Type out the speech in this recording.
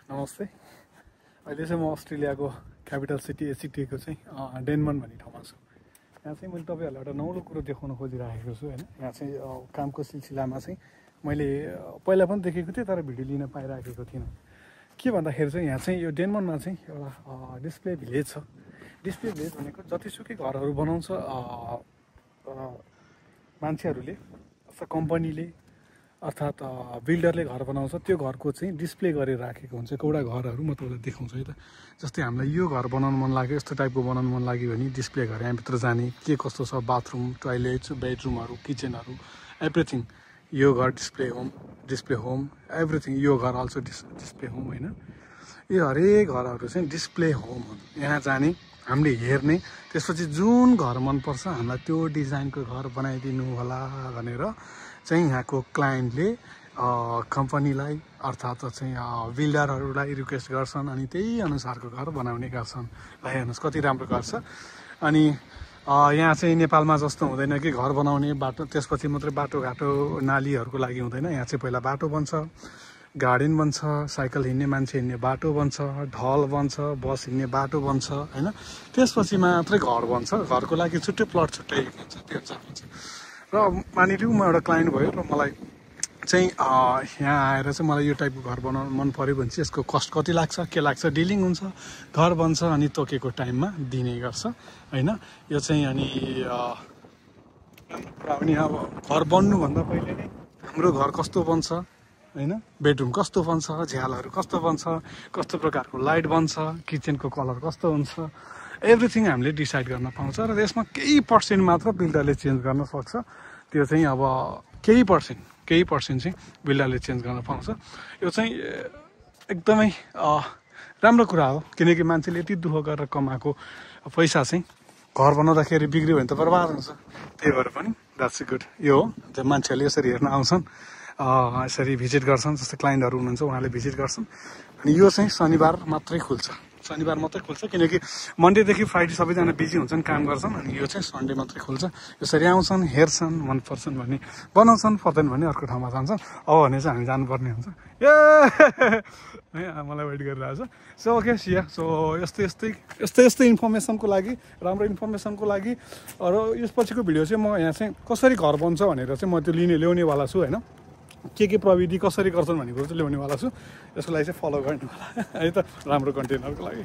नमस्ते। अहिले चाहिँ म अस्ट्रेलियाको क्यापिटल सिटी एसिटीको चाहिँ डेनमन भन्ने ठाउँमा छु। यहाँ चाहिँ मैले तपाईँहरूलाई एउटा नौलो कुरो देखाउन खोजिरहेको छु हैन। यहाँ चाहिँ कामको सिलसिलामा चाहिँ मैले पहिला पनि देखेको थिएँ तर भिडियो लिन पाइरहेको थिइनँ। के भन्दाखेरि चाहिँ यहाँ चाहिँ यो डेनमनमा चाहिँ एउटा डिस्प्ले भिलेज छ। डिस्प्ले भिलेज भनेको जतिसुकै घरहरू बनाउँछ मान्छेहरूले अथवा कम्पनीले अर्थात् बिल्डरले घर बनाउँछ, त्यो घरको चाहिँ डिस्प्ले गरेर राखेको हुन्छ। एउटा घरहरू म तपाईँलाई देखाउँछु है त। जस्तै हामीलाई यो घर बनाउनु मन लाग्यो, यस्तो टाइपको बनाउनु मन लाग्यो भने डिस्प्ले गरेर यहाँभित्र जाने के कस्तो छ, बाथरुम, टोयलेट, बेडरुमहरू, किचनहरू, एभ्रिथिङ। यो घर डिस्प्ले होम एभ्रिथिङ। यो घर अल्सो डिस्प्ले होम होइन। यो हरेक घरहरू चाहिँ डिस्प्ले होम हो। यहाँ जाने, हामीले हेर्ने, त्यसपछि जुन घर मनपर्छ हामीलाई त्यो डिजाइनको घर बनाइदिनु होला भनेर चाहिँ यहाँको क्लाइन्टले कम्पनीलाई अर्थात् चाहिँ बिल्डरहरूलाई रिक्वेस्ट गर्छन् अनि त्यही अनुसारको घर बनाउने गर्छन्। ल हेर्नुहोस् कति राम्रो घर छ। अनि यहाँ चाहिँ नेपालमा जस्तो हुँदैन कि घर बनाउने बाटो त्यसपछि मात्रै बाटोघाटो नालीहरूको लागि हुँदैन। यहाँ चाहिँ पहिला बाटो बन्छ, गार्डन बन्छ, साइकल हिँड्ने मान्छे हिँड्ने बाटो बन्छ, ढल बन्छ, बस हिँड्ने बाटो बन्छ होइन। त्यसपछि मात्रै घर बन्छ। घरको लागि छुट्टै प्लट छुट्टै हुन्छ, त्यो हुन्छ। र मानिलिउँ म एउटा क्लाइन्ट भयो र मलाई चाहिँ यहाँ आएर चाहिँ मलाई यो टाइपको घर बनाउनु मन पऱ्यो भने चाहिँ यसको कस्ट कति लाग्छ, के लाग्छ, डिलिङ हुन्छ, घर बन्छ अनि तोकेको टाइममा दिने गर्छ होइन। यो चाहिँ अनि कुरा पनि अब घर बन्नुभन्दा पहिले नै हाम्रो घर कस्तो बन्छ होइन, बेडरुम कस्तो बन्छ, झ्यालहरू कस्तो बन्छ, कस्तो प्रकारको लाइट बन्छ, किचनको कलर कस्तो हुन्छ, एभ्रिथिङ हामीले डिसाइड गर्न पाउँछ। र यसमा केही पर्सेन्ट मात्र बिल्डरले चेन्ज गर्न सक्छ। त्यो चाहिँ अब केही पर्सेन्ट चाहिँ बिल्डरले चेन्ज गर्न पाउँछ। यो चाहिँ एकदमै राम्रो कुरा हो, किनकि मान्छेले यति दुःख गरेर कमाएको पैसा चाहिँ घर बनाउँदाखेरि बिग्रियो भने त बर्बाद हुन्छ। त्यही भएर पनि द्याट्स गुड। यो हो जब मान्छेहरूले यसरी हेर्न आउँछन्, यसरी भिजिट गर्छन्, जस्तै क्लाइन्टहरू हुनुहुन्छ उहाँले भिजिट गर्छन्। अनि यो चाहिँ शनिबार मात्रै खुल्छ, शनिबार मात्रै खुल्छ, किनकि मन्डेदेखि फ्राइडे सबैजना बिजी हुन्छन्, काम गर्छन्। अनि यो चाहिँ सन्डे मात्रै खुल्छ। यसरी आउँछन्, हेर्छन्, मन पर्छन् भने बनाउँछन्, पर्दैन भने अर्को ठाउँमा जान्छन्। अब भने चाहिँ हामी जानुपर्ने हुन्छ है, मलाई वेट गरिरहेको छ। सो ओके सिया। सो यस्तै इन्फर्मेसनको लागि, राम्रो इन्फर्मेसनको लागि र यसपछिको भिडियो चाहिँ म यहाँ चाहिँ कसरी घर बन्छ भनेर चाहिँ म त्यो ल्याउनेवाला छु होइन। के प्रविधि कसरी गर्छन् भन्ने कुरो चाहिँ ल्याउनेवाला छु। यसको लागि चाहिँ फलो गर्नु होला है त, राम्रो कन्टेन्टहरूको लागि।